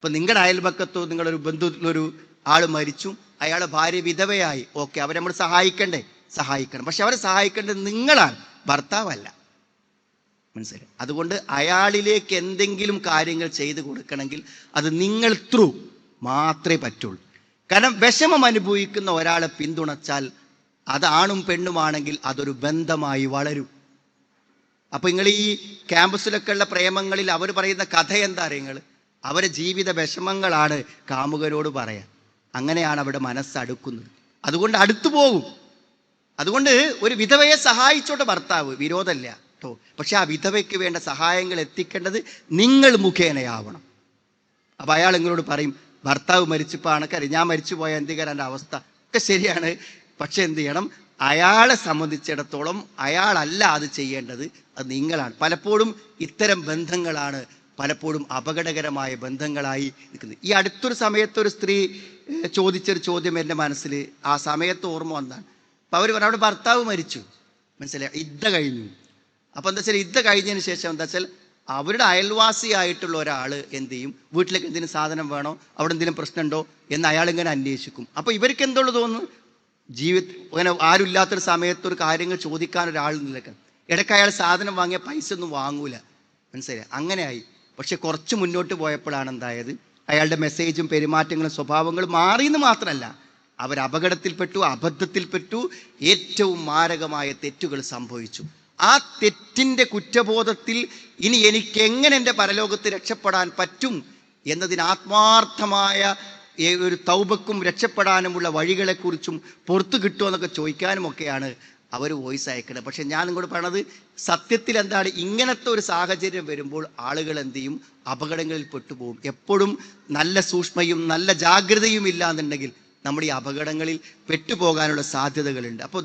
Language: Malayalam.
ഇപ്പൊ നിങ്ങളുടെ അയൽപക്കത്തോ നിങ്ങളൊരു ബന്ധുവിലൊരു ആൾ മരിച്ചു, അയാളെ ഭാര്യ വിധവയായി, ഓക്കെ, അവരെ നമ്മൾ സഹായിക്കണ്ടേ? സഹായിക്കണം. പക്ഷെ അവരെ സഹായിക്കേണ്ടത് നിങ്ങളാണ്, ഭർത്താവല്ല. മനസ്സിലായി? അതുകൊണ്ട് അയാളിലേക്ക് എന്തെങ്കിലും കാര്യങ്ങൾ ചെയ്തു കൊടുക്കണമെങ്കിൽ അത് നിങ്ങൾ ത്രൂ മാത്രമേ പറ്റുള്ളൂ. കാരണം വിഷമം അനുഭവിക്കുന്ന ഒരാളെ പിന്തുണച്ചാൽ അത് ആണും പെണ്ണുമാണെങ്കിൽ അതൊരു ബന്ധമായി വളരും. അപ്പൊ നിങ്ങൾ ഈ ക്യാമ്പസിലൊക്കെ ഉള്ള പ്രേമങ്ങളിൽ അവർ പറയുന്ന കഥ എന്താ അറിയുങ്ങൾ? അവരെ ജീവിത വിഷമങ്ങളാണ് കാമുകരോട് പറയാൻ. അങ്ങനെയാണ് അവിടെ മനസ്സടുക്കുന്നത്. അതുകൊണ്ട് അടുത്തു പോകും. അതുകൊണ്ട് ഒരു വിധവയെ സഹായിച്ചോട്ടെ ഭർത്താവ്, വിരോധമല്ല കേട്ടോ. പക്ഷെ ആ വിധവയ്ക്ക് വേണ്ട സഹായങ്ങൾ എത്തിക്കേണ്ടത് നിങ്ങൾ മുഖേനയാവണം. അപ്പൊ അയാൾ നിങ്ങളോട് പറയും, ഭർത്താവ് മരിച്ചപ്പോൾ അണക്കറിയാം, ഞാൻ മരിച്ചു പോയ എന്തിക്കാരൻ്റെ അവസ്ഥ ഒക്കെ ശരിയാണ്. പക്ഷെ എന്ത് ചെയ്യണം? അയാളെ സംബന്ധിച്ചിടത്തോളം അയാളല്ല അത് ചെയ്യേണ്ടത്, അത് നിങ്ങളാണ്. പലപ്പോഴും ഇത്തരം ബന്ധങ്ങളാണ് പലപ്പോഴും അപകടകരമായ ബന്ധങ്ങളായി നിൽക്കുന്നത്. ഈ അടുത്തൊരു സമയത്ത് ഒരു സ്ത്രീ ചോദിച്ചൊരു ചോദ്യം എൻ്റെ മനസ്സിൽ ആ സമയത്ത് ഓർമ്മ വന്നതാണ്. അപ്പം അവർ പറഞ്ഞു, അവിടെ ഭർത്താവ് മരിച്ചു, മനസ്സിലായി, ഇദ്ദ കഴിഞ്ഞു. അപ്പം എന്താ വെച്ചാൽ ഇദ്ദ കഴിഞ്ഞതിന് ശേഷം എന്താ വെച്ചാൽ അവരുടെ അയൽവാസിയായിട്ടുള്ള ഒരാൾ എന്ത് ചെയ്യും, വീട്ടിലേക്ക് എന്തെങ്കിലും സാധനം വേണോ, അവിടെ എന്തെങ്കിലും പ്രശ്നമുണ്ടോ എന്ന് അയാളിങ്ങനെ അന്വേഷിക്കും. അപ്പോൾ ഇവർക്ക് എന്തുള്ളൂ തോന്നുന്നു, അങ്ങനെ ആരും ഇല്ലാത്തൊരു സമയത്ത് ഒരു കാര്യങ്ങൾ ചോദിക്കാൻ ഒരാൾ നിൽക്കാൻ. ഇടയ്ക്ക് അയാൾ സാധനം വാങ്ങിയ പൈസ ഒന്നും വാങ്ങൂല, മനസ്സിലായി? അങ്ങനെയായി. പക്ഷെ കുറച്ച് മുന്നോട്ട് പോയപ്പോഴാണ് എന്തായത്, അയാളുടെ മെസ്സേജും പെരുമാറ്റങ്ങളും സ്വഭാവങ്ങളും മാറിയെന്ന് മാത്രമല്ല, അവർ അപകടത്തിൽപ്പെട്ടു, അബദ്ധത്തിൽപ്പെട്ടു, ഏറ്റവും മാരകമായ തെറ്റുകൾ സംഭവിച്ചു. ആ തെറ്റിൻ്റെ കുറ്റബോധത്തിൽ ഇനി എനിക്ക് എങ്ങനെ എൻ്റെ പരലോകത്ത് രക്ഷപ്പെടാൻ പറ്റും എന്നതിന് ആത്മാർത്ഥമായ ഒരു തൗബക്കും രക്ഷപ്പെടാനുമുള്ള വഴികളെക്കുറിച്ചും പുറത്തു കിട്ടുമോ എന്നൊക്കെ ചോദിക്കാനും ഒക്കെയാണ് അവർ വോയിസ് അയക്കുന്നത്. പക്ഷെ ഞാൻ നിങ്ങളോട് പറയണത് സത്യത്തിൽ എന്താണ്, ഇങ്ങനത്തെ ഒരു സാഹചര്യം വരുമ്പോൾ ആളുകൾ എന്ത് ചെയ്യും, അപകടങ്ങളിൽ പെട്ടുപോകും. എപ്പോഴും നല്ല സൂക്ഷ്മയും നല്ല ജാഗ്രതയും ഇല്ല എന്നുണ്ടെങ്കിൽ നമ്മുടെ ഈ അപകടങ്ങളിൽ പെട്ടുപോകാനുള്ള സാധ്യതകളുണ്ട്. അപ്പോൾ